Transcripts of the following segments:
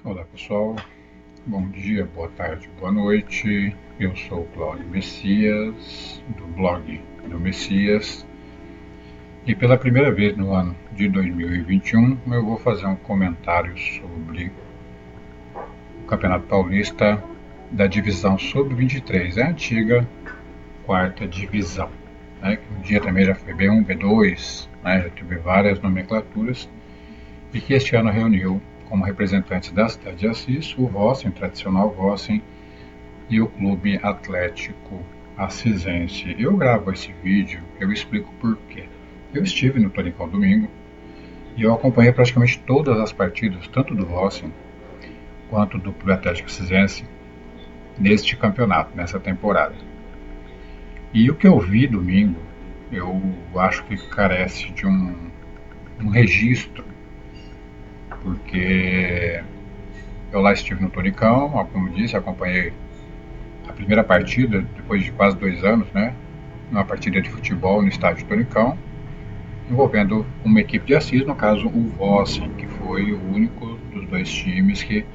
Olá pessoal, bom dia, boa tarde, boa noite. Eu sou o Cláudio Messias, do blog do Messias, e pela primeira vez no ano de 2021 eu vou fazer um comentário sobre o Campeonato Paulista da divisão Sub-23, a antiga quarta divisão, né, que um dia também já foi B1, B2, né, já teve várias nomenclaturas, e que este ano reuniu como representantes da cidade de Assis o Vossen, o tradicional Vossen, e o Clube Atlético Assisense. Eu gravo esse vídeo, eu explico por quê. Eu estive no Tonicão domingo e eu acompanhei praticamente todas as partidas, tanto do Vossen quanto do Clube Atlético Assisense, neste campeonato, nessa temporada. E o que eu vi domingo, eu acho que carece de um registro, porque eu lá estive no Tonicão, como disse, acompanhei a primeira partida, depois de quase 2 anos, né? Uma partida de futebol no estádio Tonicão, envolvendo uma equipe de Assis, no caso o Vossen, que foi o único dos dois times que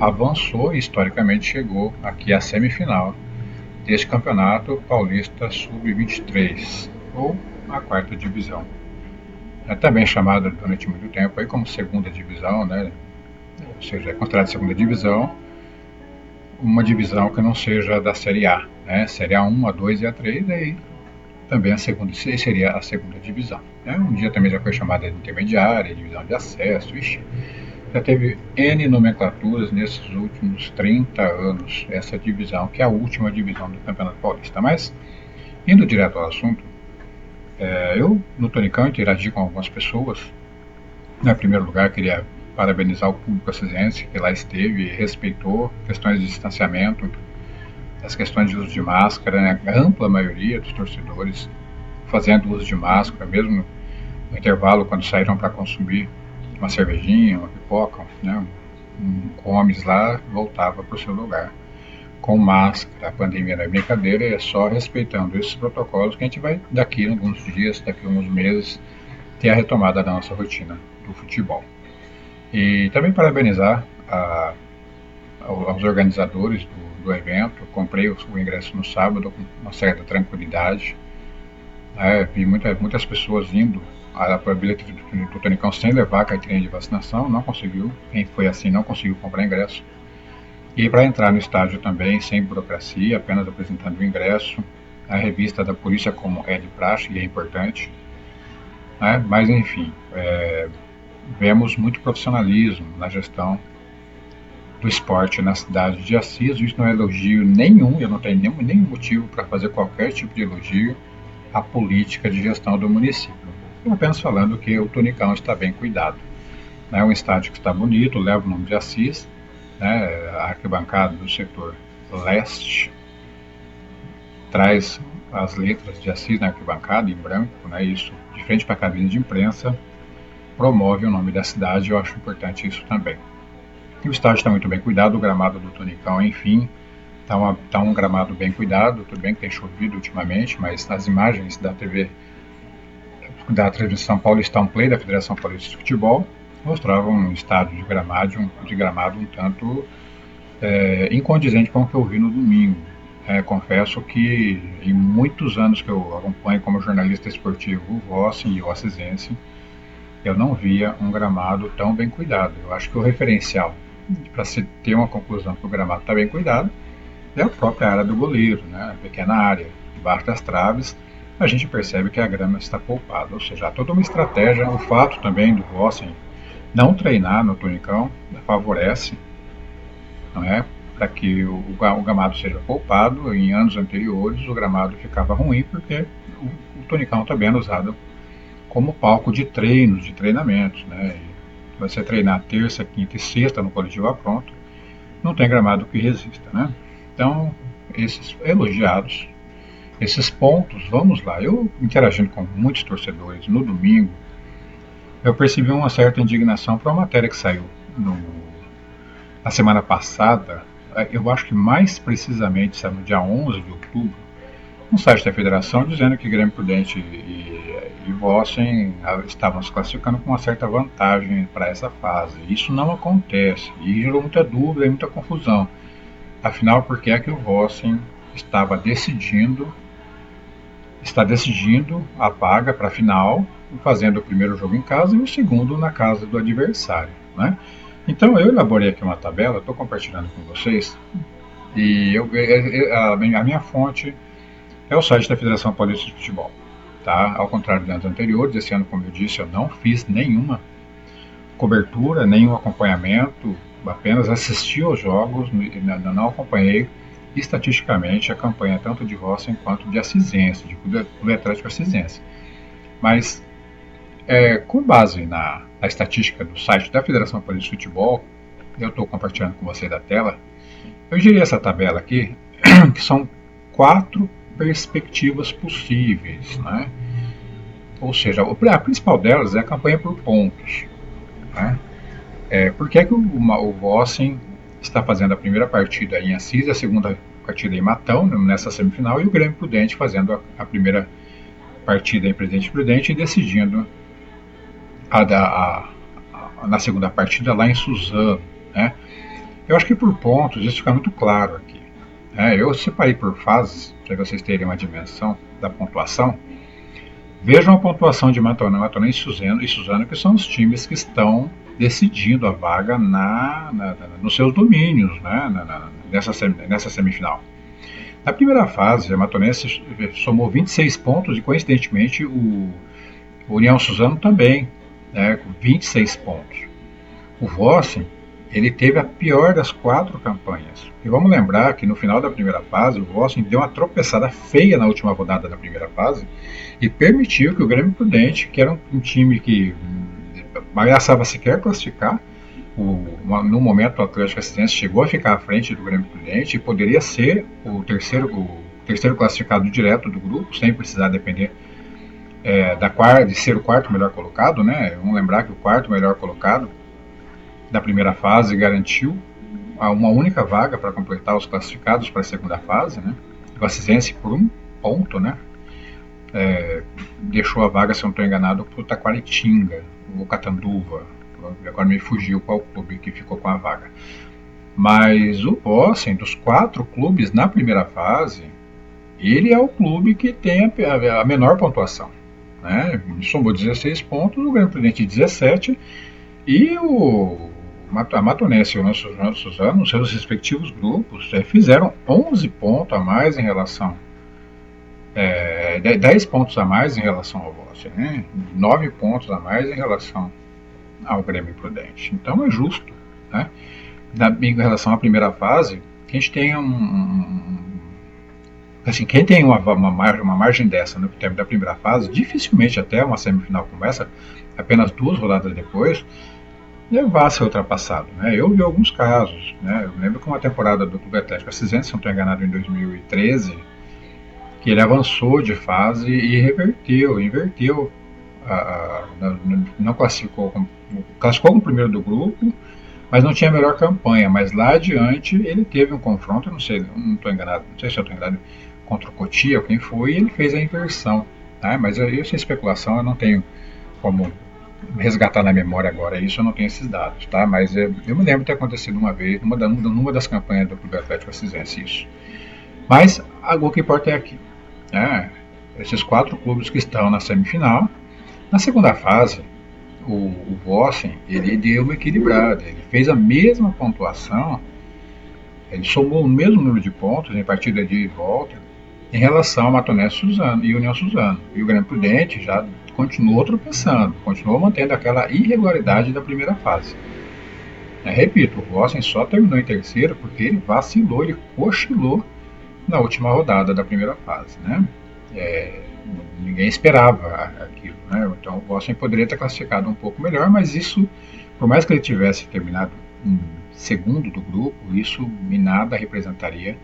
avançou e historicamente chegou aqui à semifinal deste campeonato paulista sub-23, ou a quarta divisão. É também chamada durante muito tempo aí como segunda divisão, né? Ou seja, é considerada segunda divisão, uma divisão que não seja da Série A, né? Série A1, A2 e A3, aí também a segunda seria a segunda divisão, né? Um dia também já foi chamada de intermediária, divisão de acesso, ixi, já teve N nomenclaturas nesses últimos 30 anos, essa divisão, que é a última divisão do Campeonato Paulista. Mas, indo direto ao assunto, eu no Tonicão interagi com algumas pessoas. Em primeiro lugar, queria parabenizar o público assisense que lá esteve e respeitou questões de distanciamento, as questões de uso de máscara, né? A ampla maioria dos torcedores fazendo uso de máscara, mesmo no intervalo, quando saíram para consumir uma cervejinha, uma pipoca, né? Um comes lá, voltava para o seu lugar com máscara. A pandemia não é brincadeira, é só respeitando esses protocolos que a gente vai, daqui a alguns dias, daqui a alguns meses, ter a retomada da nossa rotina do futebol. E também parabenizar aos organizadores do evento. Eu comprei o ingresso no sábado com uma certa tranquilidade. Vi muitas pessoas indo a bilhete do Tonicão sem levar a carteirinha de vacinação, não conseguiu. Quem foi assim não conseguiu comprar ingresso. E para entrar no estádio também, sem burocracia, apenas apresentando o ingresso, a revista da polícia, como é de praxe e é importante. Mas enfim, vemos muito profissionalismo na gestão do esporte na cidade de Assis. Isso não é elogio nenhum, eu não tenho nenhum motivo para fazer qualquer tipo de elogio à política de gestão do município. Estou apenas falando que o Tonicão está bem cuidado. É um estádio que está bonito, leva o nome de Assis, né? A arquibancada do setor leste traz as letras de Assis na arquibancada em branco, né? Isso de frente para a cabine de imprensa promove o nome da cidade. Eu acho importante isso também. E o estádio está muito bem cuidado, o gramado do Tonicão, enfim, está um gramado bem cuidado. Tudo bem que tem chovido ultimamente, mas nas imagens da TV da transmissão Paulistão Play da Federação Paulista de Futebol mostravam um estádio de gramado um tanto incondizente com o que eu vi no domingo. Confesso que em muitos anos que eu acompanho como jornalista esportivo o Vossen e o Assisense, eu não via um gramado tão bem cuidado. Eu acho que o referencial para se ter uma conclusão que o gramado está bem cuidado é a própria área do goleiro, né? A pequena área debaixo das traves. A gente percebe que a grama está poupada, ou seja, há toda uma estratégia. O fato também do Vossen não treinar no Tonicão favorece, não é, para que o gramado seja poupado. Em anos anteriores o gramado ficava ruim porque o Tonicão também era usado como palco de treinos, de treinamentos, né? E você treinar terça, quinta e sexta no coletivo pronto, não tem gramado que resista, né? Então, esses elogiados, esses pontos, vamos lá. Eu, interagindo com muitos torcedores no domingo, eu percebi uma certa indignação para uma matéria que saiu na semana passada. Eu acho que mais precisamente saiu no dia 11 de outubro, no site da federação, dizendo que Grêmio Prudente e Vossen estavam se classificando com uma certa vantagem para essa fase. Isso não acontece e gerou muita dúvida e muita confusão. Afinal, por que é que o Vossen está decidindo a vaga para a final, fazendo o primeiro jogo em casa e o segundo na casa do adversário, né? Então eu elaborei aqui uma tabela, estou compartilhando com vocês, e a minha fonte é o site da Federação Paulista de Futebol. Tá? Ao contrário dos anos anteriores, esse ano, como eu disse, eu não fiz nenhuma cobertura, nenhum acompanhamento, apenas assisti aos jogos, não acompanhei estatisticamente a campanha tanto de Vossen quanto de Assisense, de Clube Atlético Assisense. Mas, com base na estatística do site da Federação Paulista de Futebol, eu estou compartilhando com vocês da tela, eu gerei essa tabela aqui, que são 4 perspectivas possíveis, né? Ou seja, a principal delas é a campanha por pontos, né? Por que é que o Vossen está fazendo a primeira partida em Assis, a segunda partida em Matão, nessa semifinal, e o Grêmio Prudente fazendo a primeira partida em Presidente Prudente e decidindo na segunda partida lá em Suzano, né? Eu acho que por pontos isso fica muito claro aqui. Eu separei por fases, para vocês terem uma dimensão da pontuação. Vejam a pontuação de Matoné e Suzano, que são os times que estão decidindo a vaga nos seus domínios, né, nessa semifinal. Na primeira fase, a Matoné somou 26 pontos e, coincidentemente, o União Suzano também, né, com 26 pontos. O Vossen, ele teve a pior das 4 campanhas. E vamos lembrar que no final da primeira fase, o Vossen deu uma tropeçada feia na última rodada da primeira fase e permitiu que o Grêmio Prudente, que era um time que ameaçava sequer classificar, no momento o Atlético Assisense chegou a ficar à frente do Grêmio Prudente e poderia ser o terceiro classificado direto do grupo, sem precisar depender de ser o quarto melhor colocado, né? Vamos lembrar que o quarto melhor colocado da primeira fase garantiu uma única vaga para completar os classificados para a segunda fase, né? O Assisense por 1 ponto, né? Deixou a vaga, se eu não estou enganado, para o Taquaritinga, o Catanduva. Agora me fugiu qual clube que ficou com a vaga. Mas o Vossen, dos 4 clubes na primeira fase, ele é o clube que tem a menor pontuação, né? Somou 16 pontos, o Grêmio Prudente 17 e a Matonense e o Suzano, nos seus respectivos grupos, fizeram 11 pontos a mais em relação 10 pontos a mais em relação ao Vossen, né? 9 pontos a mais em relação ao Grêmio Prudente. Então é justo, né? Em relação à primeira fase, que a gente tem quem tem uma margem dessa no termo da primeira fase, dificilmente até uma semifinal como essa, apenas 2 rodadas depois, vá ser ultrapassado, né? Eu vi alguns casos, né? Eu lembro que uma temporada do Clube Atlético Assisense, se não estou enganado, em 2013, que ele avançou de fase e inverteu, não classificou como primeiro do grupo, mas não tinha a melhor campanha. Mas lá adiante ele teve um confronto, não sei se eu estou enganado, contra o Cotia, quem foi, e ele fez a inversão, né? Mas essa especulação eu não tenho como resgatar na memória agora, isso eu não tenho esses dados, tá? Mas eu me lembro de ter acontecido uma vez, numa das campanhas do Clube Atlético Assisense, isso. Mas o que importa é aqui, né? Esses 4 clubes que estão na semifinal. Na segunda fase, o Vossen, ele deu uma equilibrada, ele fez a mesma pontuação, ele somou o mesmo número de pontos em partida de ida e volta em relação a Matoné e União Suzano. E o Grêmio Prudente já continuou tropeçando, continuou mantendo aquela irregularidade da primeira fase. Repito, o Vossen só terminou em terceiro porque ele vacilou, ele cochilou na última rodada da primeira fase, né? Ninguém esperava aquilo, né? Então o Vossen poderia ter classificado um pouco melhor, mas isso, por mais que ele tivesse terminado em segundo do grupo, isso em nada representaria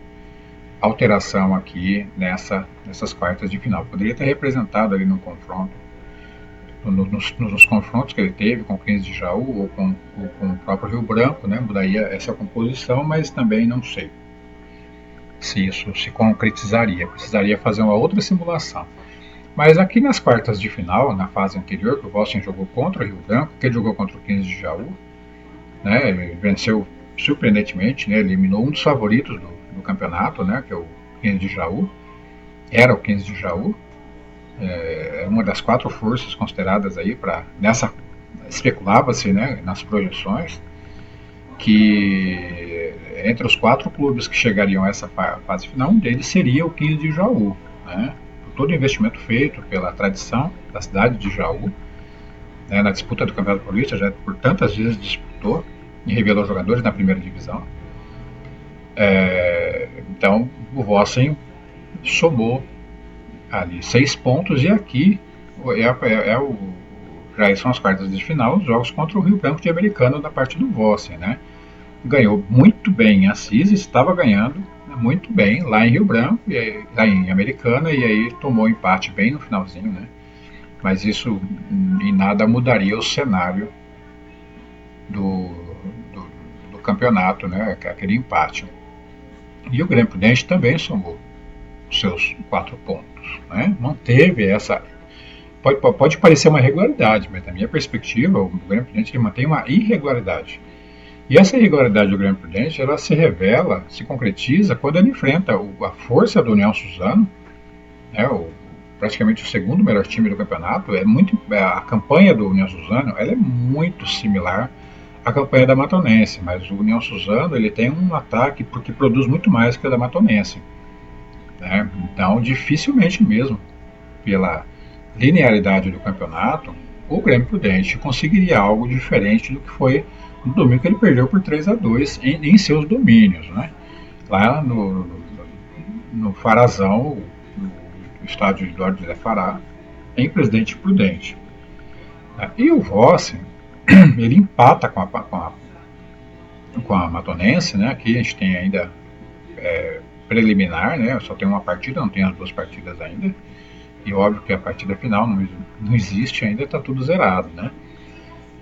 alteração aqui nessas quartas de final. Poderia ter representado ali no confronto, nos confrontos que ele teve com o 15 de Jaú ou com o próprio Rio Branco, né? Mudaria essa composição, mas também não sei se isso se concretizaria. Precisaria fazer uma outra simulação. Mas aqui nas quartas de final, na fase anterior, que o Vossen jogou contra o Rio Branco, que ele jogou contra o 15 de Jaú, né, ele venceu surpreendentemente, né, eliminou um dos favoritos do campeonato, né, que é o 15 de Jaú, era o 15 de Jaú, uma das quatro forças consideradas aí para nessa especulava-se, né, nas projeções que entre os quatro clubes que chegariam a essa fase final, um deles seria o 15 de Jaú, né? Todo o investimento feito pela tradição da cidade de Jaú, né, na disputa do Campeonato Paulista, já por tantas vezes disputou e revelou jogadores na primeira divisão. Então o Vossen somou ali 6 pontos e aqui já são as quartas de final, os jogos contra o Rio Branco de Americana da parte do Vossen, né? Ganhou muito bem em Assis, estava ganhando muito bem lá em Rio Branco, lá em Americana, e aí tomou empate bem no finalzinho, né? Mas isso em nada mudaria o cenário do, do, do campeonato, né? Aquele empate. E o Grêmio Prudente também somou os seus 4 pontos, né? Manteve essa. Pode parecer uma regularidade, mas na minha perspectiva, o Grêmio Prudente ele mantém uma irregularidade. E essa irregularidade do Grêmio Prudente, ela se revela, se concretiza quando ele enfrenta a força do União Suzano, né, praticamente o segundo melhor time do campeonato. A campanha do União Suzano ela é muito similar à campanha da Matonense, mas o União Suzano ele tem um ataque porque produz muito mais que a da Matonense, né? Então, dificilmente mesmo, pela linearidade do campeonato, o Grêmio Prudente conseguiria algo diferente do que foi no domingo, que ele perdeu por 3-2 em seus domínios, né? Lá no Farazão, no estádio de Eduardo José Fará, em Presidente Prudente. E o Vossen, ele empata com a Matonense, né? Aqui a gente tem ainda preliminar, né? Só tem uma partida, não tem as duas partidas ainda. E óbvio que a partida final não existe ainda, está tudo zerado, né?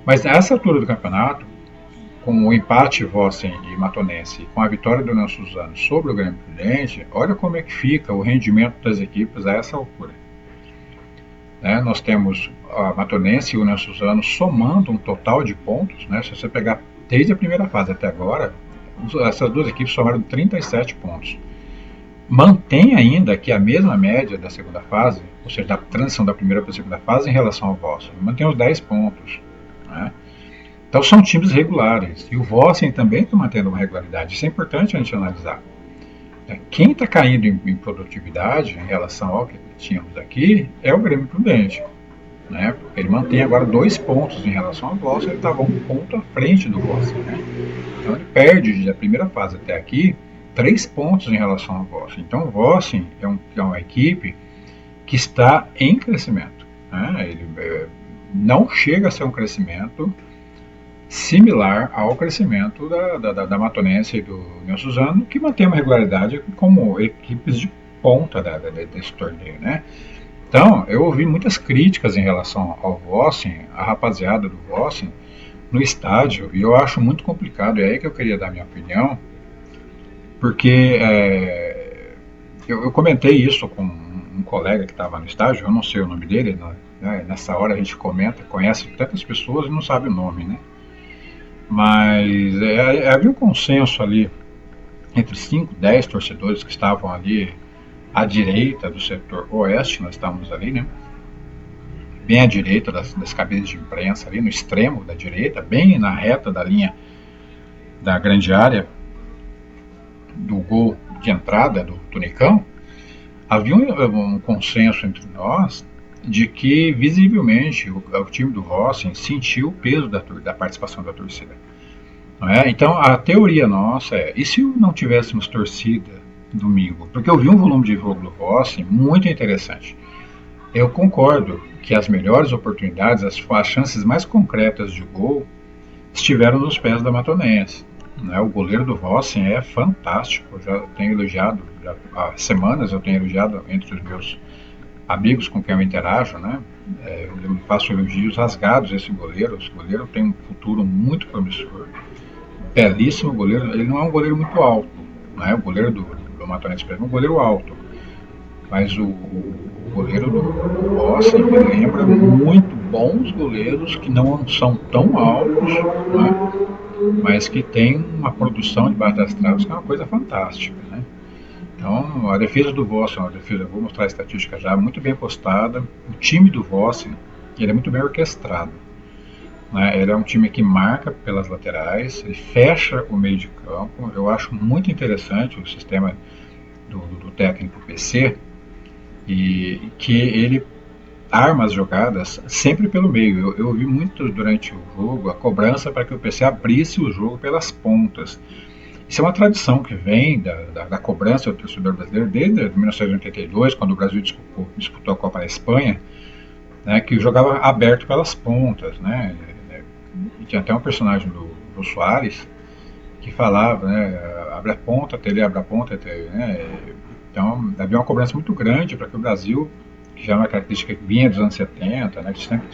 Mas nessa altura do campeonato, com o empate Vossen e Matonense, com a vitória do União Suzano sobre o Grêmio Prudente, olha como é que fica o rendimento das equipes a essa altura. Né? Nós temos a Matonense e o União Suzano somando um total de pontos, né? Se você pegar desde a primeira fase até agora, essas duas equipes somaram 37 pontos. Mantém ainda que a mesma média da segunda fase, ou seja, da transição da primeira para a segunda fase em relação ao Vossen, mantém os 10 pontos. Né? Então são times regulares. E o Vossen também está mantendo uma regularidade. Isso é importante a gente analisar. Quem está caindo em produtividade em relação ao que tínhamos aqui é o Grêmio Prudente. Né? Ele mantém agora 2 pontos em relação ao Vossen, ele estava 1 ponto à frente do Vossen. Né? Então ele perde da primeira fase até aqui 3 pontos em relação ao Vossen. Então o Vossen é uma equipe que está em crescimento. Né? Ele não chega a ser um crescimento similar ao crescimento da Matonense e do União Suzano, que mantém uma regularidade como equipes de ponta desse torneio, né? Então, eu ouvi muitas críticas em relação ao Vossen, a rapaziada do Vossen, no estádio, e eu acho muito complicado, e é aí que eu queria dar minha opinião, porque eu comentei isso com um colega que estava no estádio, eu não sei o nome dele, né? Nessa hora a gente comenta, conhece tantas pessoas e não sabe o nome, né? Mas havia um consenso ali entre 5, 10 torcedores que estavam ali à direita do setor oeste, nós estávamos ali, né? Bem à direita das cabines de imprensa, ali no extremo da direita, bem na reta da linha da grande área do gol de entrada do Tunicão. Havia um consenso entre nós de que visivelmente o time do Vossen sentiu o peso da participação da torcida. Não é? Então a teoria nossa é, e se não tivéssemos torcida domingo? Porque eu vi um volume de jogo do Vossen muito interessante. Eu concordo que as melhores oportunidades, as chances mais concretas de gol estiveram nos pés da Matonense. Né? O goleiro do Vossen é fantástico, eu já tenho elogiado, há semanas eu tenho elogiado entre os meus amigos com quem eu interajo, né? Eu faço elogios rasgados a esse goleiro. Esse goleiro tem um futuro muito promissor, belíssimo goleiro. Ele não é um goleiro muito alto, não é? O goleiro do Matonense é um goleiro alto, Mas o goleiro do Rossi me lembra muito bons goleiros que não são tão altos, né? Mas que tem uma produção debaixo das traves que é uma coisa fantástica, né? Então, a defesa do Vossen é uma defesa, vou mostrar a estatística já, muito bem postada. O time do Vossen, ele é muito bem orquestrado, né? Ele é um time que marca pelas laterais, ele fecha o meio de campo. Eu acho muito interessante o sistema do técnico PC, e que ele arma as jogadas sempre pelo meio. Eu vi muito durante o jogo a cobrança para que o PC abrisse o jogo pelas pontas. Isso é uma tradição que vem da cobrança do torcedor brasileiro desde 1982, quando o Brasil disputou a Copa da Espanha, né, que jogava aberto pelas pontas, né? E tinha até um personagem do Soares que falava, né, abre a ponta, Tele abre a ponta, tele, né? Então havia uma cobrança muito grande para que o Brasil, que já é uma característica que vinha dos anos 70, né, que sempre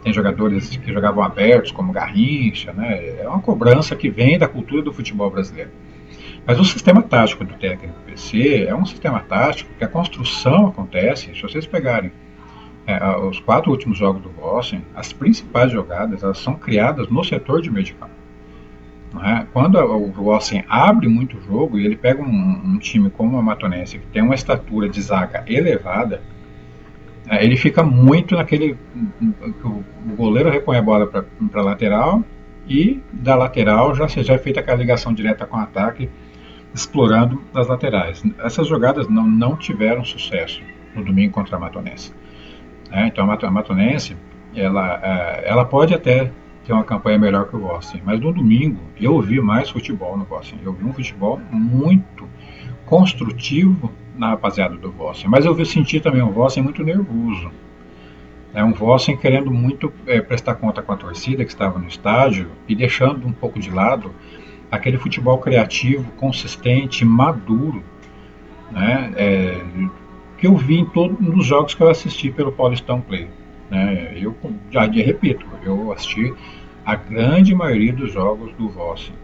tem jogadores que jogavam abertos, como Garrincha, né? É uma cobrança que vem da cultura do futebol brasileiro. Mas o sistema tático do técnico PC é um sistema tático que a construção acontece, se vocês pegarem os 4 últimos jogos do Vossen, as principais jogadas elas são criadas no setor de meio de campo. Né? Quando o Vossen abre muito o jogo e ele pega um time como o Matonense, que tem uma estatura de zaga elevada, ele fica muito naquele. O goleiro repõe a bola para a lateral e da lateral já é feita aquela ligação direta com o ataque, explorando as laterais. Essas jogadas não tiveram sucesso no domingo contra a Matonense. Então a Matonense ela pode até ter uma campanha melhor que o Vossen, mas no domingo eu vi mais futebol no Vossen. Eu vi um futebol muito construtivo na rapaziada do Vossen, mas eu senti também o Vossen muito nervoso. Um Vossen querendo muito prestar conta com a torcida que estava no estádio e deixando um pouco de lado aquele futebol criativo, consistente, maduro, né? Que eu vi em todos os jogos que eu assisti pelo Paulistão Play. Né? Eu já repito, eu assisti a grande maioria dos jogos do Vossen,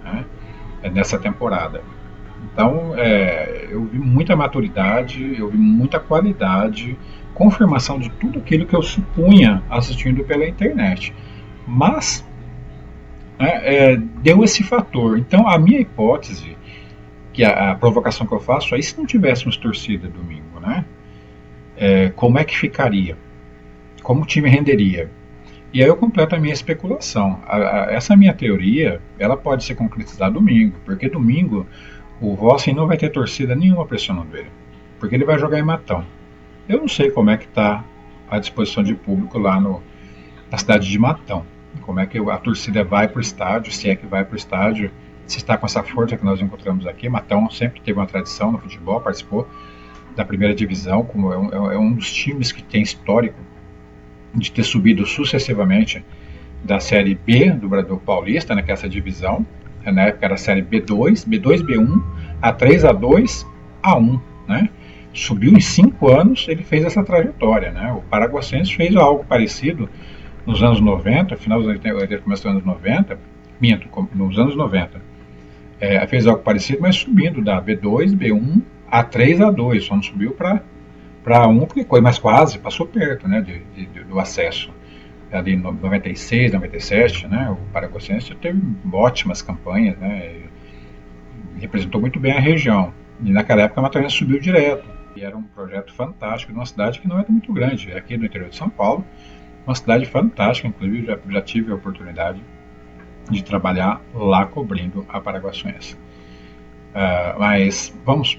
né? Nessa temporada. Então, eu vi muita maturidade, eu vi muita qualidade, confirmação de tudo aquilo que eu supunha assistindo pela internet. Mas deu esse fator. Então, a minha hipótese, que a provocação que eu faço, aí se não tivéssemos torcida domingo, né? Como é que ficaria? Como o time renderia? E aí eu completo a minha especulação. Essa minha teoria, ela pode ser concretizada domingo, porque domingo o Vossen não vai ter torcida nenhuma pressionando ele, porque ele vai jogar em Matão. Eu não sei como é que está a disposição de público lá na cidade de Matão. Como é que a torcida vai para o estádio, se é que vai para o estádio, se está com essa força que nós encontramos aqui. Matão sempre teve uma tradição no futebol, participou da primeira divisão, como é um dos times que tem histórico de ter subido sucessivamente da Série B do Brasil Paulista, né, que é essa divisão. Na época era a Série B2, B2, B1, A3, A2, A1, né? Subiu em 5 anos, ele fez essa trajetória, né? O Paraguaçense fez algo parecido nos anos 90, final dos 80, começo dos anos 90, nos anos 90. Fez algo parecido, mas subindo da B2, B1, A3, A2, só não subiu para A1, porque foi mais quase, passou perto, né, do acesso. Ali em 96, 97, né, o Paraguaçense teve ótimas campanhas, né, representou muito bem a região. E naquela época a Matanense subiu direto. E era um projeto fantástico, numa cidade que não era muito grande, aqui no interior de São Paulo, uma cidade fantástica, inclusive já tive a oportunidade de trabalhar lá cobrindo a Paraguaçense. Mas vamos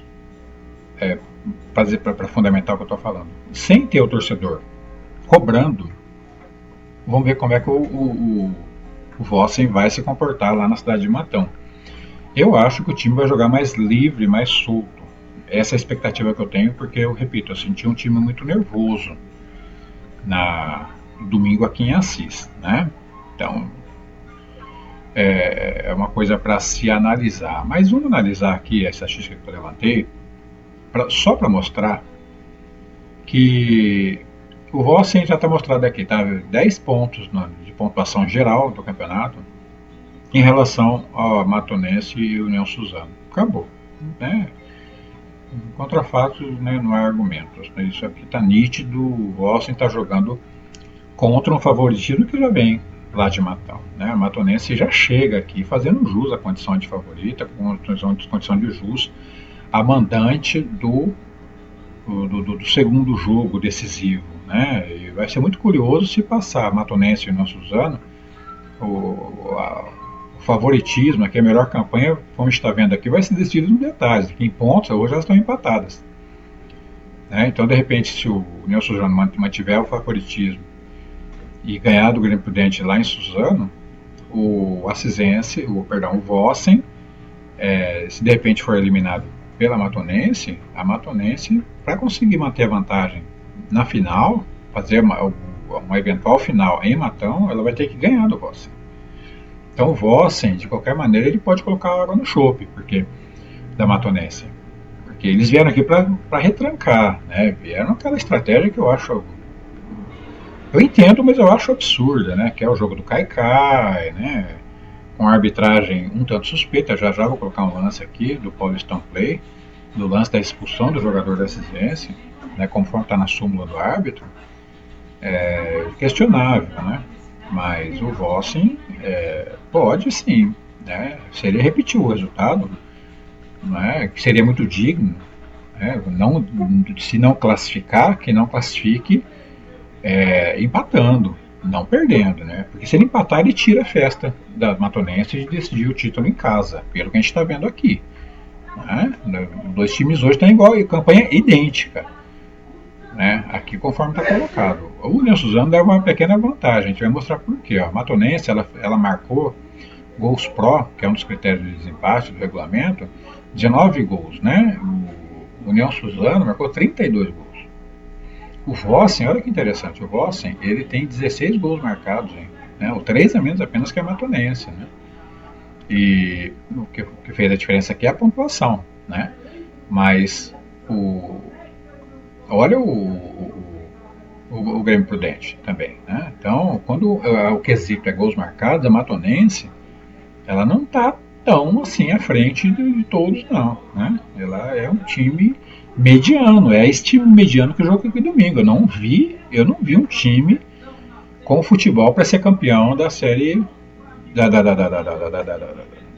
fazer para fundamentar o que eu estou falando. Sem ter o torcedor cobrando, vamos ver como é que o Vossen vai se comportar lá na cidade de Matão. Eu acho que o time vai jogar mais livre, mais solto. Essa é a expectativa que eu tenho, porque eu repito, eu senti um time muito nervoso no domingo aqui em Assis, né? Então é uma coisa para se analisar. Mas vamos analisar aqui essa estatística que eu levantei, só para mostrar que o Vossen já está mostrado aqui, tá? 10 pontos de pontuação geral do campeonato em relação ao Matonense e União Suzano. Acabou, né? Contra fatos, né, não há argumentos. Isso aqui está nítido, o Vossen está jogando contra um favoritismo que já vem lá de Matão. Né? A Matonense já chega aqui fazendo jus à condição de favorita, com condição de jus, a mandante do segundo jogo decisivo. Né? E vai ser muito curioso se passar a Matonense e o Suzano, o favoritismo, aqui a melhor campanha, como está vendo aqui, vai ser decidido nos detalhes. Em pontos, hoje elas estão empatadas. Né? Então, de repente, se o União Suzano mantiver o favoritismo e ganhar do Grêmio Prudente lá em Suzano, o Assisense, o Vossen, se de repente for eliminado pela Matonense, a Matonense, para conseguir manter a vantagem na final, fazer uma eventual final em Matão, ela vai ter que ganhar do Vossen. Então o Vossen, de qualquer maneira, ele pode colocar água no chope, porque da Matonense. Porque eles vieram aqui para retrancar, né? Vieram aquela estratégia que eu acho. Eu entendo, mas eu acho absurda, né? Que é o jogo do Caicai, né? Com a arbitragem um tanto suspeita. Já já vou colocar um lance aqui do Paulistão Play, do lance da expulsão do jogador da Cisense, né? Conforme está na súmula do árbitro, questionável, né? Mas o Vossen pode sim, né? Se ele repetir o resultado, né? Que seria muito digno, né? Não, se não classificar, que não classifique empatando, não perdendo, né? Porque se ele empatar, ele tira a festa da Matonense de decidir o título em casa, pelo que a gente está vendo aqui. Né? Os dois times hoje estão igual, campanha idêntica. Né? Aqui conforme está colocado. O União Suzano dá uma pequena vantagem, a gente vai mostrar por quê. A Matonense ela marcou gols pró, que é um dos critérios de desempate do regulamento, 19 gols. Né? O União Suzano marcou 32 gols. O Vossen, olha que interessante, o Vossen ele tem 16 gols marcados, hein? Né? O 3 a menos apenas que a Matonense. Né? E o que fez a diferença aqui é a pontuação. Né? Mas olha o Grêmio Prudente também. Né? Então, quando o quesito é gols marcados, a Matonense ela não está tão assim à frente de todos, não. Né? Ela é um time mediano, é esse time mediano que joga aqui domingo. Eu não vi um time com futebol para ser campeão da série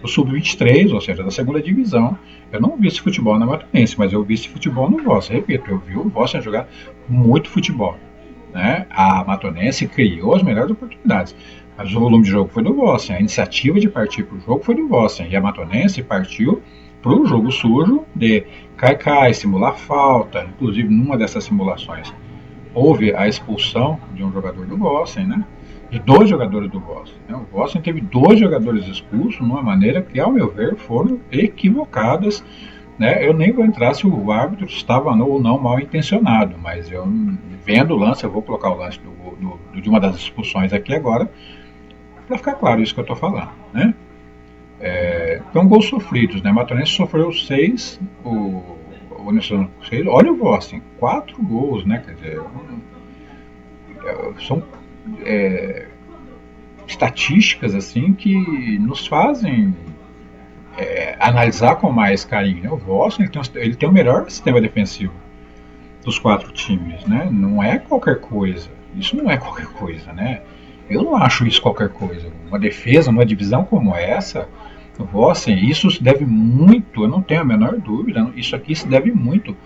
do Sub-23, ou seja, da segunda divisão. Eu não vi esse futebol na Matonense, mas eu vi esse futebol no Vossen. Repito, eu vi o Vossen jogar muito futebol. Né? A Matonense criou as melhores oportunidades, mas o volume de jogo foi do Vossen, a iniciativa de partir para o jogo foi do Vossen, e a Matonense partiu para o jogo sujo de cai, simular falta. Inclusive, numa dessas simulações, houve a expulsão de um jogador do Vossen, né? De 2 jogadores do Vossen. Né? O Vossen teve 2 jogadores expulsos de uma maneira que, ao meu ver, foram equivocadas. Né? Eu nem vou entrar se o árbitro estava ou não mal intencionado, mas eu, vendo o lance, eu vou colocar o lance de uma das expulsões aqui agora, para ficar claro isso que eu estou falando. Né? Então, gols sofridos. Né? Matonense sofreu 6, o Unisson 6. Olha o Vossen, 4 gols. Né? Quer dizer, são estatísticas assim que nos fazem analisar com mais carinho. Né? O Vossen ele tem o melhor sistema defensivo dos 4 times. Né? Não é qualquer coisa. Isso não é qualquer coisa. Né? Eu não acho isso qualquer coisa. Uma defesa, numa divisão como essa, o Vossen, isso se deve muito, eu não tenho a menor dúvida, isso aqui se deve muito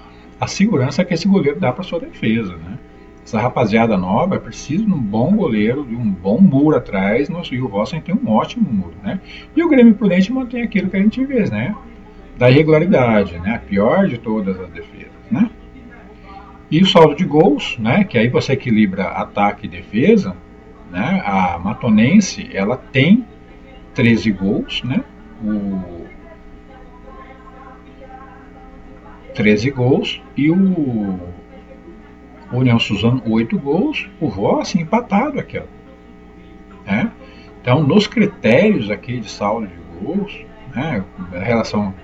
à segurança que esse goleiro dá para sua defesa. Né? Essa rapaziada nova precisa de um bom goleiro, de um bom muro atrás, e o Vossen tem um ótimo muro. Né? E o Grêmio Prudente mantém aquilo que a gente vê, né? Da irregularidade, né? A pior de todas as defesas. Né? E o saldo de gols, né? Que aí você equilibra ataque e defesa. Né? A Matonense ela tem 13 gols, né? 13 gols e o União Suzano 8 gols, o Vossen empatado aqui. Ó. Né? Então, nos critérios aqui de saldo de gols, né, em relação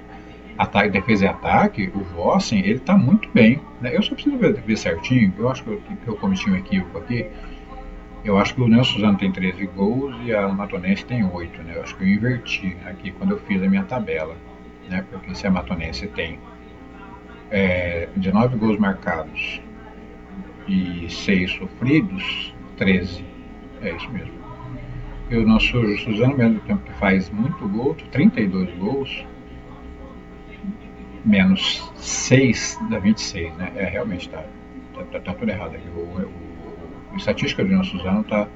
ataque, defesa e ataque, o Vossen ele está muito bem. Né? Eu só preciso ver certinho, eu acho que eu cometi um equívoco aqui. Eu acho que o União Suzano tem 13 gols e a Matonense tem 8. Né? Eu acho que eu inverti aqui quando eu fiz a minha tabela. Né? Porque se a Matonense tem 19 gols marcados e 6 sofridos, 13. É isso mesmo. E o nosso Suzano, mesmo tempo que faz muito gol, 32 gols, menos 6 dá 26, né? Realmente tá tudo errado aqui. A estatística do nosso Suzano tá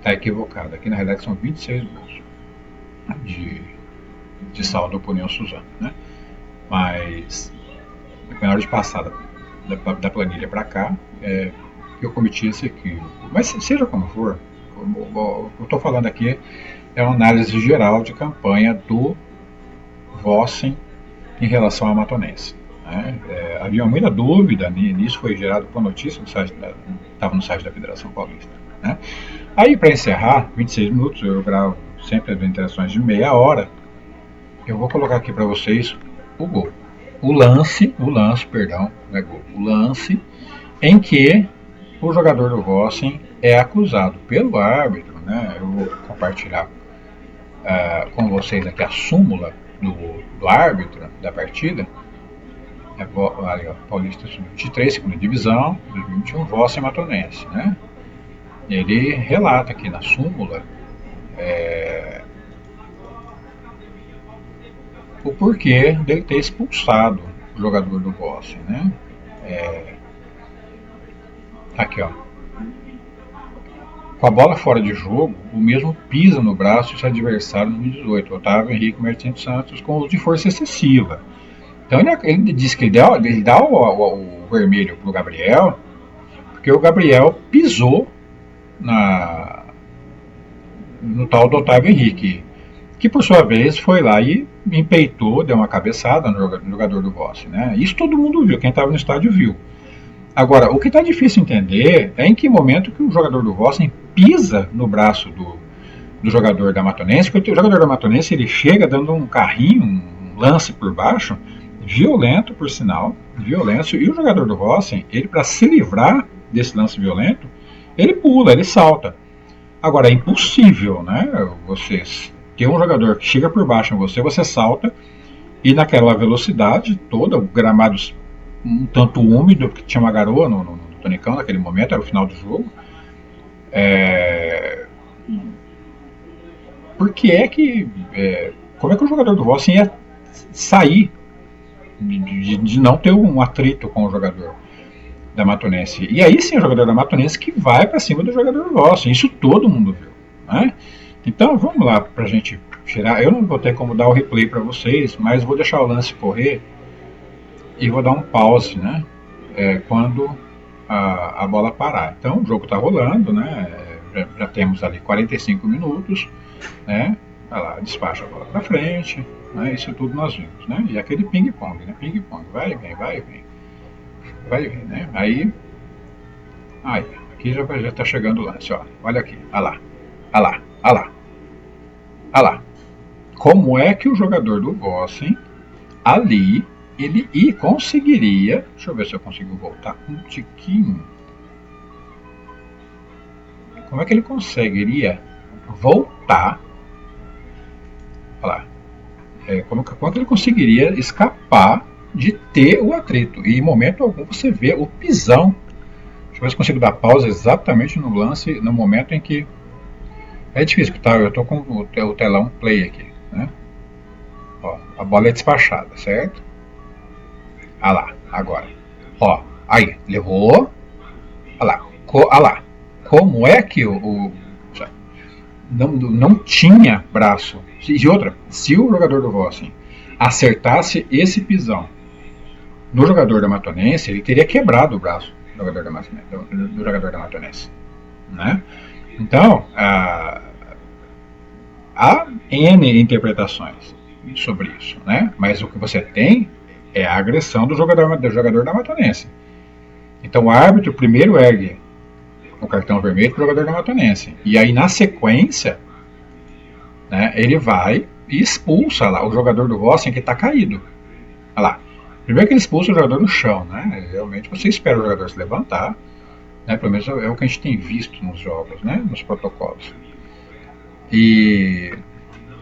equivocada. Aqui na realidade são 26 gols de saldo por União Suzano, né? Mas na hora de passar da planilha para cá, eu cometi esse equívoco. Mas seja como for, eu estou falando aqui é uma análise geral de campanha do Vossen em relação à Matonense. Né? Havia muita dúvida nisso, foi gerado por notícia estava no site da Federação Paulista. Né? Aí, para encerrar, 26 minutos, eu gravo sempre as interações de meia hora. Eu vou colocar aqui para vocês o gol. O lance, perdão, não é gol, o lance em que o jogador do Vossen é acusado pelo árbitro, né? Eu vou compartilhar com vocês aqui a súmula do árbitro da partida. Ali, ó, Paulista Sub-23, segunda divisão, 2021, Vossen Matonense, né? Ele relata aqui na súmula o porquê dele ter expulsado o jogador do Vossen, né? Aqui, ó. Com a bola fora de jogo, o mesmo pisa no braço de seu adversário no 2018, Otávio Henrique Martins Santos, com uso de força excessiva. Então ele diz que ele dá o vermelho pro Gabriel, porque o Gabriel pisou no tal do Otávio Henrique, que por sua vez foi lá e empeitou, deu uma cabeçada no jogador do Vossen, né? Isso todo mundo viu, quem estava no estádio viu. Agora, o que está difícil entender é em que momento que o jogador do Vossen pisa no braço do jogador da Matonense, porque o jogador da Matonense ele chega dando um carrinho, um lance por baixo, violento por sinal, violência, e o jogador do Vossen, ele para se livrar desse lance violento, ele pula, ele salta. Agora, é impossível, né, você ter um jogador que chega por baixo em você salta, e naquela velocidade toda, o gramado um tanto úmido, porque tinha uma garoa no Tonicão naquele momento, era o final do jogo. Como é que o jogador do Vossen ia sair de não ter um atrito com o jogador da Matonense? E aí sim o jogador da Matonense que vai para cima do jogador do Vossen, isso todo mundo viu, né? Então vamos lá pra gente tirar. Eu não vou ter como dar o replay para vocês, mas vou deixar o lance correr e vou dar um pause, né? Quando a bola parar. Então o jogo está rolando, né? Já temos ali 45 minutos, né? Olha lá, despacha a bola para frente, né? Isso tudo nós vimos, né? E aquele ping-pong, né? Ping-pong, vai e vem, né? Aí, aqui já está chegando o lance, ó. Olha aqui, olha lá. Como é que o jogador do Vossen ali ele conseguiria, deixa eu ver se eu consigo voltar um tiquinho, como é que ele conseguiria voltar, olha lá, como que ele conseguiria escapar de ter o atrito, e em momento algum você vê o pisão. Deixa eu ver se consigo dar pausa exatamente no lance, no momento em que, é difícil, tá? Eu estou com o telão play aqui, né? Ó, a bola é despachada, certo? Ah lá, agora. Ó, aí, levou. Ah lá. Como é que não tinha braço? E outra, se o jogador do Vossen acertasse esse pisão no jogador da Matonense, ele teria quebrado o braço do jogador da Matonense. Né? Então, há N interpretações sobre isso. Né? Mas o que você tem é a agressão do jogador da Matonense. Então o árbitro primeiro ergue o cartão vermelho para o jogador da Matonense. E aí na sequência, né, ele vai e expulsa lá o jogador do Vossen que está caído. Olha lá. Primeiro que ele expulsa o jogador no chão. Né? Realmente você espera o jogador se levantar. Né? Pelo menos é o que a gente tem visto nos jogos, né? Nos protocolos. E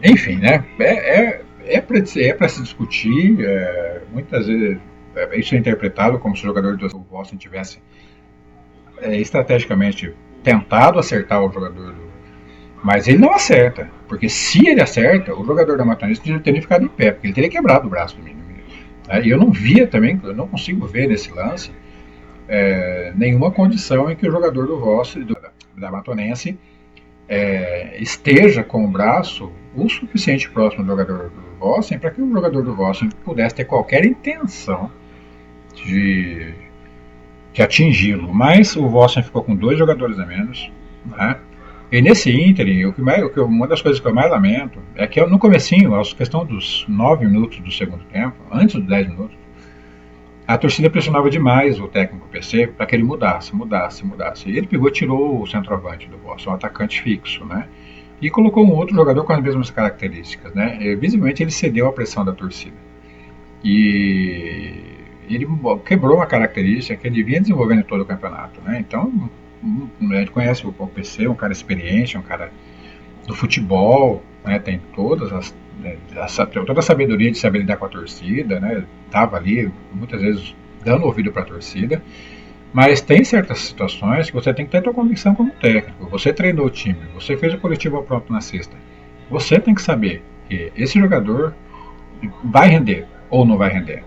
enfim, né? É para se discutir, muitas vezes isso é interpretado como se o jogador do Boston tivesse estrategicamente tentado acertar o jogador mas ele não acerta, porque se ele acerta, o jogador da Matonense já teria ficado em pé, porque ele teria quebrado o braço do menino. E eu não via também, eu não consigo ver nesse lance nenhuma condição em que o jogador do Vossen, da Matonense, esteja com o braço o suficiente próximo do jogador do Vossen para que o jogador do Vossen pudesse ter qualquer intenção de atingi-lo. Mas o Vossen ficou com 2 jogadores a menos, né? E nesse ínterim, uma das coisas que eu mais lamento é que no comecinho, a questão dos 9 minutos do segundo tempo, antes dos 10 minutos, a torcida pressionava demais o técnico PC para que ele mudasse. E ele pegou e tirou o centroavante do Boston, um atacante fixo, né? E colocou um outro jogador com as mesmas características, né? E, visivelmente ele cedeu à pressão da torcida. E ele quebrou uma característica que ele vinha desenvolvendo em todo o campeonato, né? Então, a gente conhece o PC, um cara experiente, um cara do futebol, né? Tem toda a sabedoria de saber lidar com a torcida, né? Tava ali muitas vezes dando ouvido para a torcida, mas tem certas situações que você tem que ter a tua convicção como técnico. Você treinou o time, você fez o coletivo pronto na sexta, você tem que saber que esse jogador vai render ou não vai render,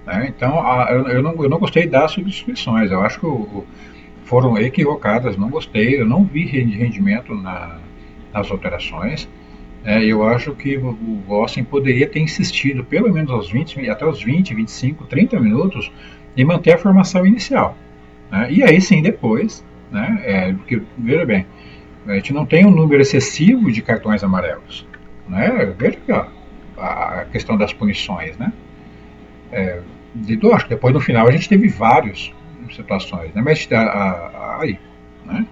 né? Então eu não gostei das substituições, eu acho que foram equivocadas, não gostei, eu não vi rendimento nas alterações. Eu acho que o Vossen poderia ter insistido pelo menos até os 20, 25, 30 minutos em manter a formação inicial, né? E aí sim depois, né? Porque, veja bem, a gente não tem um número excessivo de cartões amarelos, né? Veja aqui, a questão das punições, né? Acho que depois no final a gente teve várias situações, né? Mas aí, né?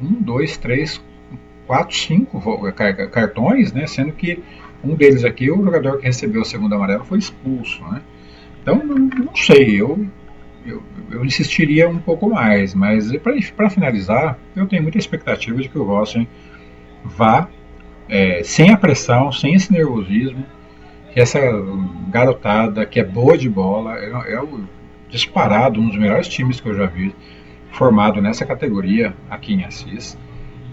1, 2, 3, 4, 5 cartões, né? Sendo que um deles aqui, o jogador que recebeu o segundo amarelo foi expulso, né? Então, não sei, eu insistiria um pouco mais, mas para finalizar, eu tenho muita expectativa de que o Vossen vá sem a pressão, sem esse nervosismo, que essa garotada que é boa de bola, é o disparado, um dos melhores times que eu já vi formado nessa categoria aqui em Assis.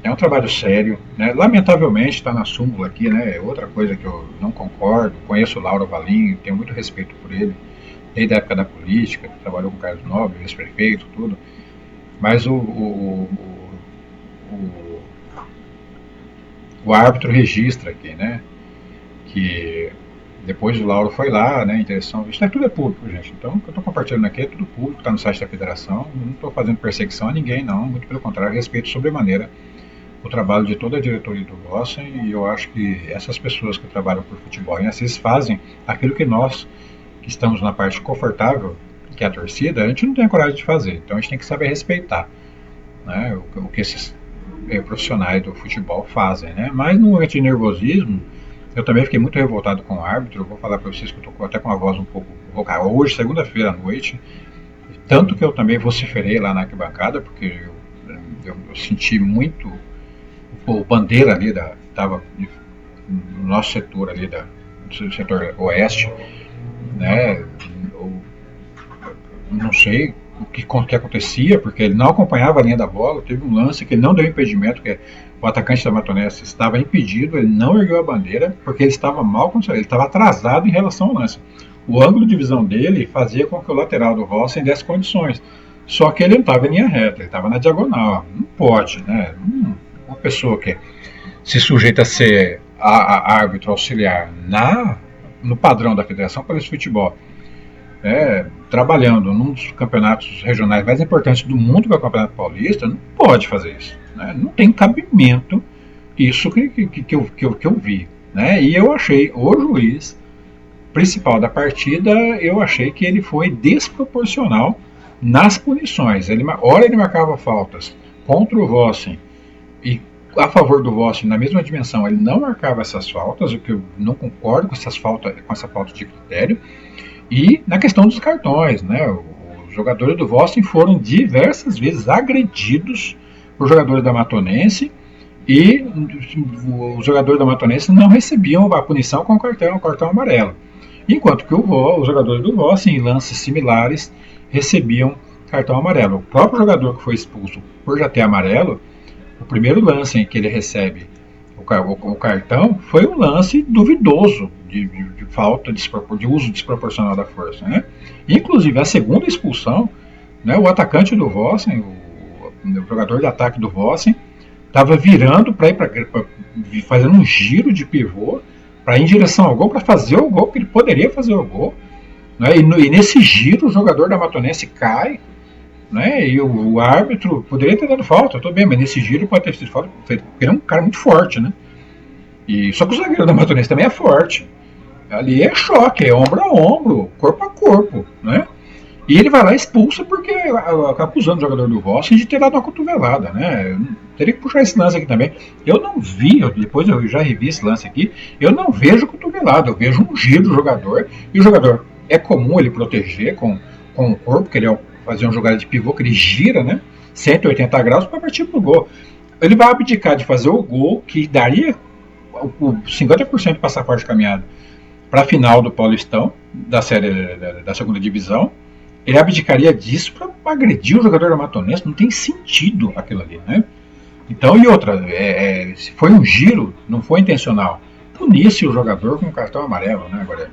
É um trabalho sério, né? Lamentavelmente está na súmula aqui, né? Outra coisa que eu não concordo. Conheço o Lauro Valim, tenho muito respeito por ele, desde a época da política, que trabalhou com o Carlos Nobre, ex-prefeito, tudo. Mas o árbitro registra aqui, né? Que depois o Lauro foi lá, né, em direção. Isso tudo é público, gente. Então, o que eu estou compartilhando aqui é tudo público, está no site da federação. Não estou fazendo perseguição a ninguém, não. Muito pelo contrário, respeito sobremaneira o trabalho de toda a diretoria do Vossen, e eu acho que essas pessoas que trabalham por futebol em Assis fazem aquilo que nós, que estamos na parte confortável, que é a torcida, a gente não tem a coragem de fazer. Então, a gente tem que saber respeitar, né, o que esses profissionais do futebol fazem, né? Mas no momento de nervosismo, eu também fiquei muito revoltado com o árbitro. Eu vou falar para vocês que eu estou até com a voz um pouco rouca. Hoje, segunda-feira à noite, tanto que eu também vociferei lá na arquibancada, porque eu senti muito o Bandeira ali, estava no nosso setor ali, do setor oeste, né? Eu não sei o que acontecia, porque ele não acompanhava a linha da bola. Teve um lance que ele não deu impedimento, que o atacante da Matonense estava impedido, ele não ergueu a bandeira, porque ele estava mal condicionado, ele estava atrasado em relação ao lance. O ângulo de visão dele fazia com que o lateral do Vossen desse condições, só que ele não estava em linha reta, ele estava na diagonal. Não pode, né? Uma pessoa que se sujeita a ser a árbitro auxiliar no padrão da Federação Paulista de Futebol, trabalhando num dos campeonatos regionais mais importantes do mundo, que é o Campeonato Paulista, não pode fazer isso, né? Não tem cabimento isso que eu vi, né? E eu achei o juiz principal da partida, eu achei que ele foi desproporcional nas punições. Ora ele marcava faltas contra o Vossen e a favor do Vossen na mesma dimensão, ele não marcava essas faltas, o que eu não concordo com essa falta de critério. E na questão dos cartões, né? Os jogadores do Vossen foram diversas vezes agredidos por jogadores da Matonense, e os jogadores da Matonense não recebiam a punição com o cartão amarelo. enquanto que os jogadores do Vossen, em lances similares, recebiam cartão amarelo. O próprio jogador que foi expulso por já ter amarelo, o primeiro lance em que ele recebe o cartão foi um lance duvidoso de falta, de uso desproporcional da força. Né? Inclusive, a segunda expulsão, né, o atacante do Vossen, o jogador de ataque do Vossen, estava virando para ir fazendo um giro de pivô para ir em direção ao gol, para fazer o gol, porque ele poderia fazer o gol. Né? E nesse giro, o jogador da Matonense cai, né? E o árbitro poderia ter dado falta, tudo bem, mas nesse giro pode ter sido falta, porque ele é um cara muito forte, né? E, só que o zagueiro da Matonense também é forte. Ali é choque, é ombro a ombro, corpo a corpo, né? E ele vai lá e expulsa porque acaba acusando o jogador do Vossen de ter dado uma cotovelada, né? Eu teria que puxar esse lance aqui também. Eu não vi, depois eu já revi esse lance aqui, eu não vejo cotovelada, eu vejo um giro do jogador, e o jogador é comum ele proteger com o corpo, que ele fazer uma jogada de pivô, que ele gira, né? 180 graus para partir pro gol. Ele vai abdicar de fazer o gol, que daria o 50% de passaporte de caminhada para a final do Paulistão, da série da segunda divisão. Ele abdicaria disso para agredir o jogador da Matonense. Não tem sentido aquilo ali, né? Então, e outra, se foi um giro, não foi intencional, punisse o jogador com cartão amarelo, né? Agora,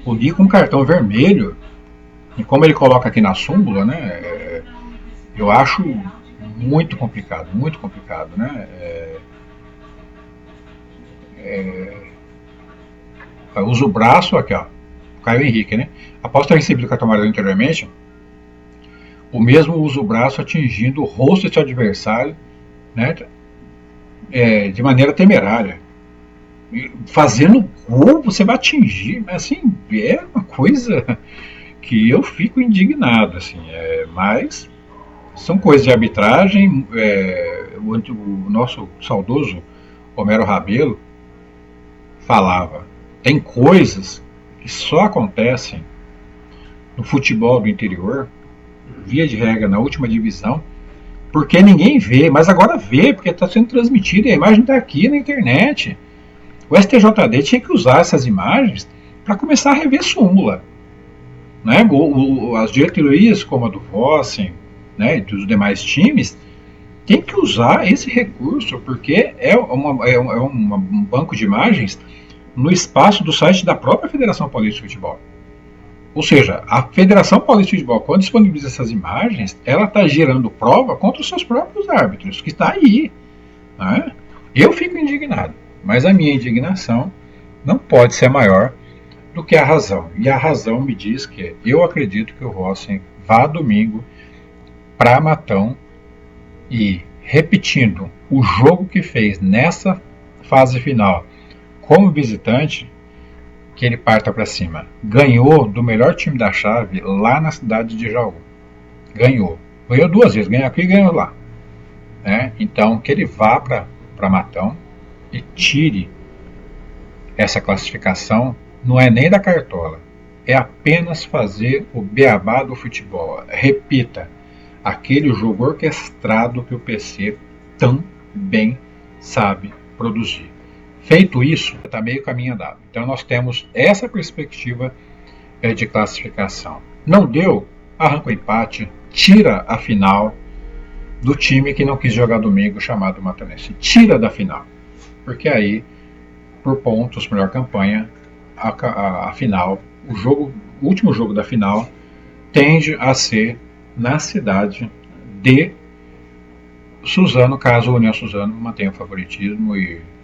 punir com cartão vermelho, e como ele coloca aqui na súmula, né? Eu acho muito complicado, né? Usa o braço aqui, ó. Caio Henrique, né? Após ter recebido o cartão amarelo anteriormente, o mesmo usa o braço atingindo o rosto de seu adversário, né? De maneira temerária. Fazendo gol, você vai atingir, assim, é uma coisa que eu fico indignado, assim, mas são coisas de arbitragem. O nosso saudoso Homero Rabelo falava, tem coisas que só acontecem no futebol do interior, via de regra na última divisão, porque ninguém vê, mas agora vê, porque está sendo transmitido e a imagem está aqui na internet. O STJD tinha que usar essas imagens para começar a rever súmula. Né? As diretorias como a do Vossen, né, e dos demais times, tem que usar esse recurso, porque é um banco de imagens no espaço do site da própria Federação Paulista de Futebol. Ou seja, a Federação Paulista de Futebol, quando disponibiliza essas imagens, ela está gerando prova contra os seus próprios árbitros, que está aí. Né? Eu fico indignado, mas a minha indignação não pode ser maior do que a razão. E a razão me diz que eu acredito que o Vossen vá domingo para Matão e, repetindo o jogo que fez nessa fase final como visitante, que ele parta para cima. Ganhou do melhor time da chave lá na cidade de Jaú. Ganhou 2 vezes, ganhou aqui e ganhou lá. Né? Então, que ele vá para Matão e tire essa classificação. Não é nem da cartola, é apenas fazer o beabá do futebol. Repita, aquele jogo orquestrado que o PC tão bem sabe produzir. Feito isso, está meio caminho andado. Então nós temos essa perspectiva de classificação. Não deu, arranca o empate, tira a final do time que não quis jogar domingo, chamado Matonense. Tira da final, porque aí, por pontos, melhor campanha, a final, o último jogo da final, tende a ser na cidade de Suzano, caso o União Suzano mantenha o favoritismo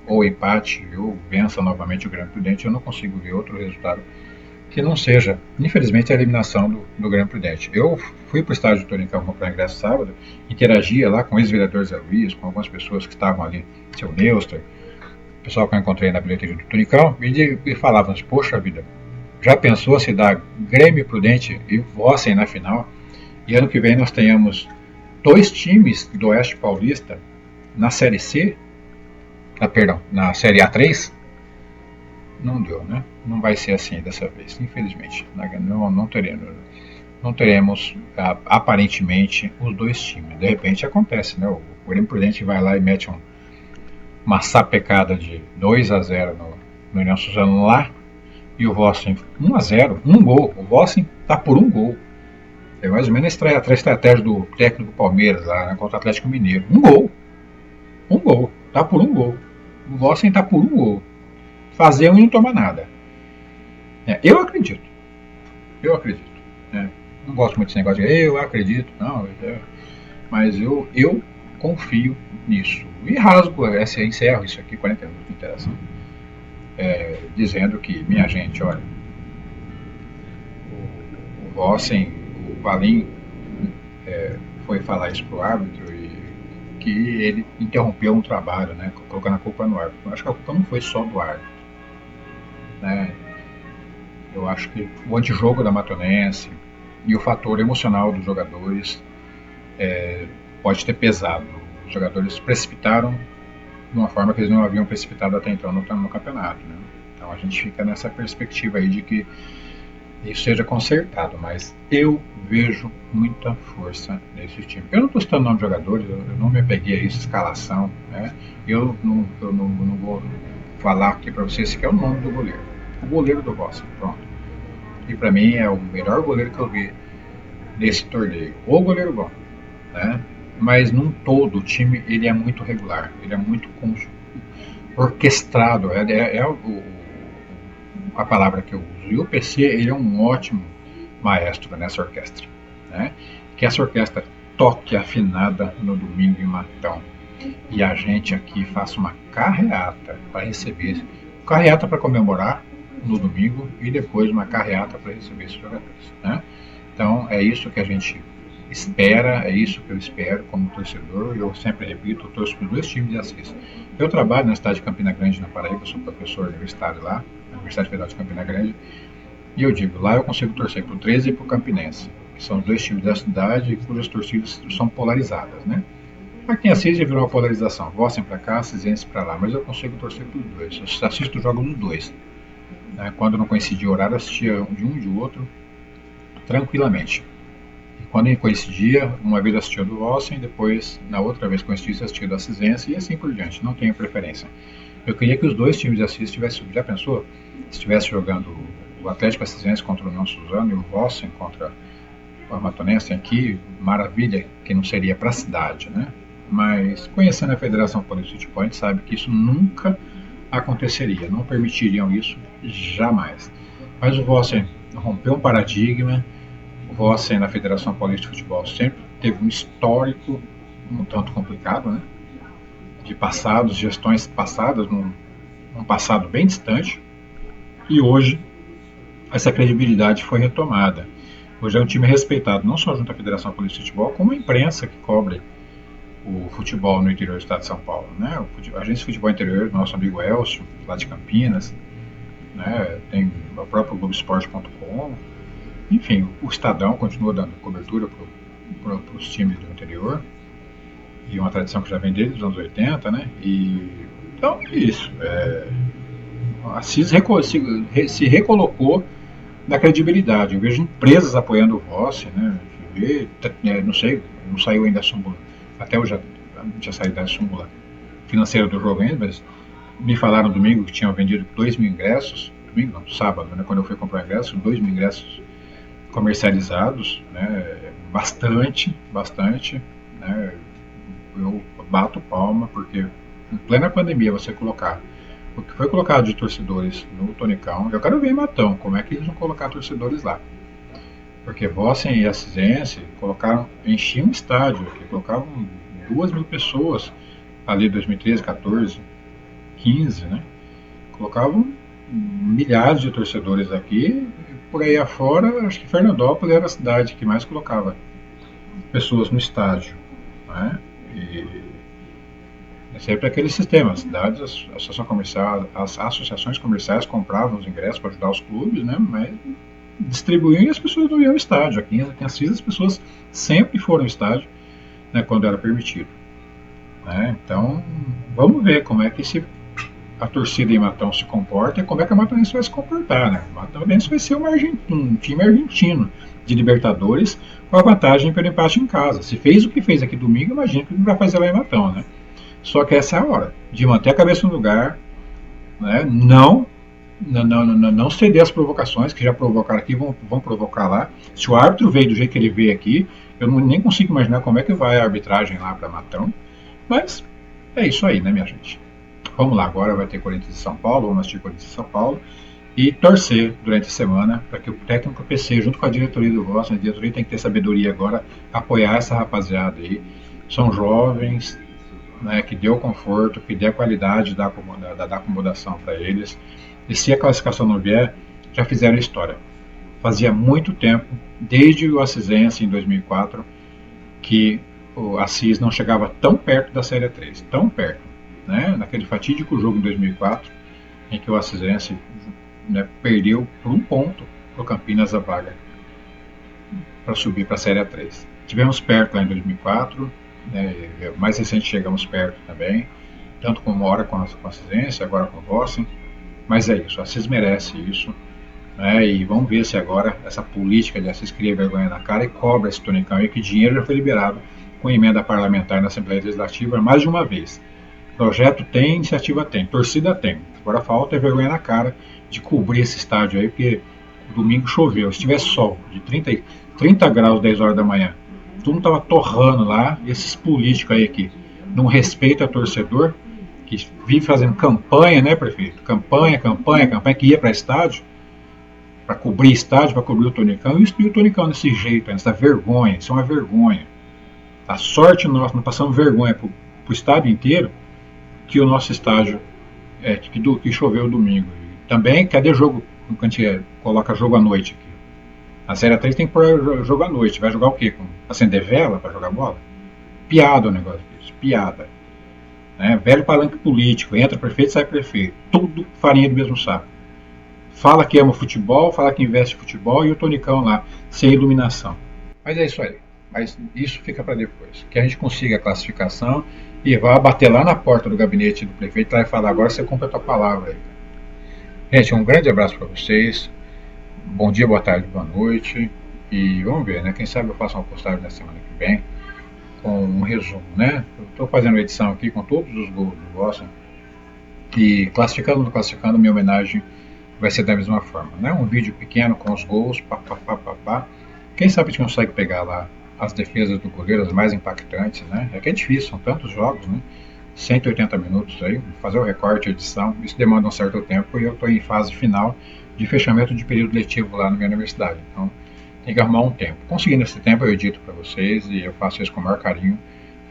ou empate ou vença novamente o Grêmio Prudente. Eu não consigo ver outro resultado que não seja, infelizmente, a eliminação do Grêmio Prudente. Eu fui para o estádio do Tonicão comprar ingresso sábado, interagia lá com o ex-vereador Zé Luiz, com algumas pessoas que estavam ali, seu Neuster, o pessoal que eu encontrei na bilheteria do Tonicão, e falavam assim, poxa vida, já pensou se dá Grêmio Prudente e Vossen na final, e ano que vem nós tenhamos 2 times do Oeste Paulista na Série C, na Série A3? Não deu, né? Não vai ser assim dessa vez, infelizmente. Não teremos aparentemente os 2 times. De repente acontece, né? O Grêmio Prudente vai lá e mete uma sapecada de 2-0 no União Suzano lá, e o Vossen 1-0, um gol. O Vossen tá por um gol. É mais ou menos a estratégia do técnico do Palmeiras lá, né, contra o Atlético Mineiro. Um gol. Um gol. Tá por um gol. O Vossen tá por um gol. Fazer um e não tomar nada. Eu acredito. Eu acredito. Né? Não gosto muito desse negócio de eu acredito. Não, mas eu confio nisso. E rasgo, encerro isso aqui, 40 minutos de interação. Dizendo que, minha gente, olha, o Vossen, o Valim foi falar isso pro árbitro e que ele interrompeu um trabalho, né, colocando a culpa no árbitro. Eu acho que a culpa não foi só do árbitro, né? Eu acho que o antijogo da Matonense e o fator emocional dos jogadores pode ter pesado. Os jogadores precipitaram de uma forma que eles não haviam precipitado até então no campeonato, né? Então a gente fica nessa perspectiva aí de que isso seja consertado, mas eu vejo muita força nesse time. Eu não estou citando o nome de jogadores, eu não me apeguei a isso, escalação, né? Eu não vou falar aqui para vocês esse que é o nome do goleiro. O goleiro do Boston, pronto. E para mim é o melhor goleiro que eu vi nesse torneio. O goleiro bom, né? Mas num todo o time ele é muito regular, ele é muito orquestrado, a palavra que eu uso. E o PC ele é um ótimo maestro nessa orquestra, né? Que essa orquestra toque afinada no domingo em Matão e a gente aqui faça uma carreata para receber, carreata para comemorar no domingo e depois uma carreata para receber esses jogadores, né? Então é isso que a gente espera, é isso que eu espero como torcedor. Eu sempre repito, eu torço para os dois times de Assis. Eu trabalho na cidade de Campina Grande, na Paraíba, sou professor universitário lá, na Universidade Federal de Campina Grande, e eu digo, lá eu consigo torcer para o 13 e para o Campinense, que são os dois times da cidade cujas torcidas são polarizadas, né? Aqui em Assis já virou uma polarização, Vossen para cá, Assisense para lá, mas eu consigo torcer para os dois, eu assisto jogos dos dois, né? Quando não coincidia o horário, eu assistia de um e de outro tranquilamente. Quando coincidia, uma vez assistia do Vossen, depois, na outra vez que coincidia, assistia do Assisense e assim por diante. Não tenho preferência. Eu queria que os dois times de Assis estivessem, já pensou? Se estivesse jogando o Atlético Assisense contra o União Suzano e o Vossen contra o Matonense aqui, maravilha, que não seria para a cidade, né? Mas conhecendo a Federação Paulista de Futebol, a gente sabe que isso nunca aconteceria, não permitiriam isso jamais. Mas o Vossen rompeu um paradigma. O Vossen na Federação Paulista de Futebol sempre teve um histórico um tanto complicado, né? De passados, gestões passadas, num passado bem distante, e hoje essa credibilidade foi retomada. Hoje é um time respeitado não só junto à Federação Paulista de Futebol, como a imprensa que cobre o futebol no interior do estado de São Paulo, né? A agência de futebol interior do nosso amigo Elcio, lá de Campinas, né? Tem o próprio Globoesporte.com. Enfim, o Estadão continua dando cobertura para os times do interior, e uma tradição que já vem desde os anos 80, né? Então é isso. A CIS se recolocou na credibilidade. Eu vejo empresas apoiando o Vossen, né? Não sei, não saiu ainda a súmula. Até eu já saí da súmula financeira do jogo ainda, mas me falaram domingo que tinham vendido 2 mil ingressos. Domingo não, sábado, né? Quando eu fui comprar ingressos, 2 mil ingressos comercializados, né? Bastante, né? Eu bato palma porque em plena pandemia você colocar o que foi colocado de torcedores no Tonicão, eu quero ver em Matão como é que eles vão colocar torcedores lá, porque Vossen e Assisense enchiam um estádio, que colocavam 2 mil pessoas ali em 2013, 14, 15, né? Colocavam milhares de torcedores aqui. Por aí afora, acho que Fernandópolis era a cidade que mais colocava pessoas no estádio, né? E é sempre aquele sistema, as cidades, as associações comerciais compravam os ingressos para ajudar os clubes, né? Mas distribuíam e as pessoas não iam ao estádio. Aqui em Assis as pessoas sempre foram ao estádio, né, quando era permitido, né? Então vamos ver como é que a torcida em Matão se comporta e como é que a Matonense vai se comportar, né? A Matonense vai ser um time argentino de Libertadores com a vantagem pelo empate em casa. Se fez o que fez aqui domingo, imagina que vai fazer lá em Matão, né? Só que essa é a hora de manter a cabeça no lugar, né? Não não ceder às provocações que já provocaram aqui, vão provocar lá. Se o árbitro veio do jeito que ele veio aqui, eu nem consigo imaginar como é que vai a arbitragem lá para Matão. Mas é isso aí, né, minha gente? Vamos lá, agora vai ter Corinthians e São Paulo, vamos assistir Corinthians e São Paulo e torcer durante a semana para que o técnico PC, junto com a diretoria do Boston, a diretoria tem que ter sabedoria agora, apoiar essa rapaziada aí. São jovens, né, que deu conforto, que dê a qualidade da acomodação para eles. E se a classificação não vier, já fizeram história. Fazia muito tempo, desde o Assisense em 2004, que o Assis não chegava tão perto da Série 3, tão perto, né? Naquele fatídico jogo em 2004, em que o Assisense, né, perdeu por um ponto para o Campinas a vaga para subir para a Série 3. Tivemos perto lá em 2004, né, mais recente chegamos perto também, tanto como hora com a Assisense, agora com o Vossen, mas é isso, a Assis merece isso, né, e vamos ver se agora essa política de Assis cria vergonha na cara e cobra esse tonicão aí, que dinheiro já foi liberado com emenda parlamentar na Assembleia Legislativa mais de uma vez. Projeto tem, iniciativa tem, torcida tem. Agora falta é vergonha na cara de cobrir esse estádio aí, porque domingo choveu. Se tivesse sol de 30 graus 10 horas da manhã, tudo estava torrando lá, e esses políticos aí que não respeitam a torcedor, que vive fazendo campanha, né, prefeito? Campanha, que ia para estádio, para cobrir estádio, para cobrir o tonicão, e o tonicão desse jeito, essa vergonha, isso é uma vergonha. A sorte nossa, nós passamos vergonha pro estado inteiro, que o nosso estádio que choveu domingo. E também, cadê jogo quando a gente coloca jogo à noite aqui? A Série 3 tem que pôr jogo à noite. Vai jogar o quê? Acender vela para jogar bola? Piada o negócio disso, piada. Né? Velho palanque político, entra prefeito, sai prefeito. Tudo farinha do mesmo saco. Fala que ama futebol, fala que investe em futebol e o tonicão lá, sem iluminação. Mas é isso aí. Mas isso fica para depois. Que a gente consiga a classificação e vá bater lá na porta do gabinete do prefeito e falar: agora você cumpre a tua palavra aí. Gente, um grande abraço para vocês. Bom dia, boa tarde, boa noite. E vamos ver, né? Quem sabe eu faço uma postagem na semana que vem com um resumo, né? Eu estou fazendo uma edição aqui com todos os gols do Boston e classificando ou não classificando, minha homenagem vai ser da mesma forma, né? Um vídeo pequeno com os gols, pá. Quem sabe a gente consegue pegar lá as defesas do goleiro, as mais impactantes, né? É que é difícil, são tantos jogos, né? 180 minutos aí, fazer o recorte, a edição, isso demanda um certo tempo e eu estou em fase final de fechamento de período letivo lá na minha universidade, então tem que arrumar um tempo. Conseguindo esse tempo eu edito para vocês e eu faço isso com o maior carinho,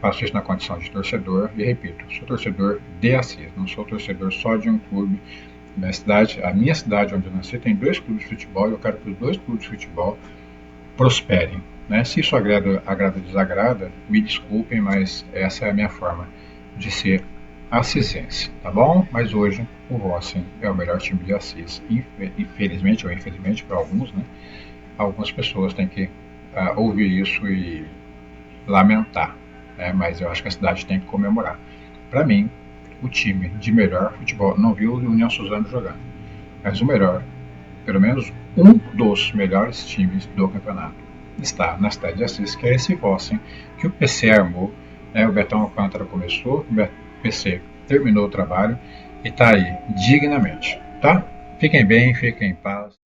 faço isso na condição de torcedor e repito, sou torcedor de Assis, não sou torcedor só de um clube. A minha cidade onde eu nasci tem 2 clubes de futebol e eu quero que os 2 clubes de futebol prosperem. Né? Se isso agrada ou desagrada, me desculpem, mas essa é a minha forma de ser assisense, tá bom? Mas hoje o Vossen é o melhor time de Assis, infelizmente ou infelizmente para alguns, né? Algumas pessoas têm que ouvir isso e lamentar, né? Mas eu acho que a cidade tem que comemorar. Para mim, o time de melhor futebol, não viu o União Suzano jogando, mas o melhor, pelo menos um dos melhores times do campeonato, está na cidade de Assis, que é esse Vossen, que o PC armou, né? O Betão Alcântara começou, o PC terminou o trabalho e está aí dignamente, tá? Fiquem bem, fiquem em paz.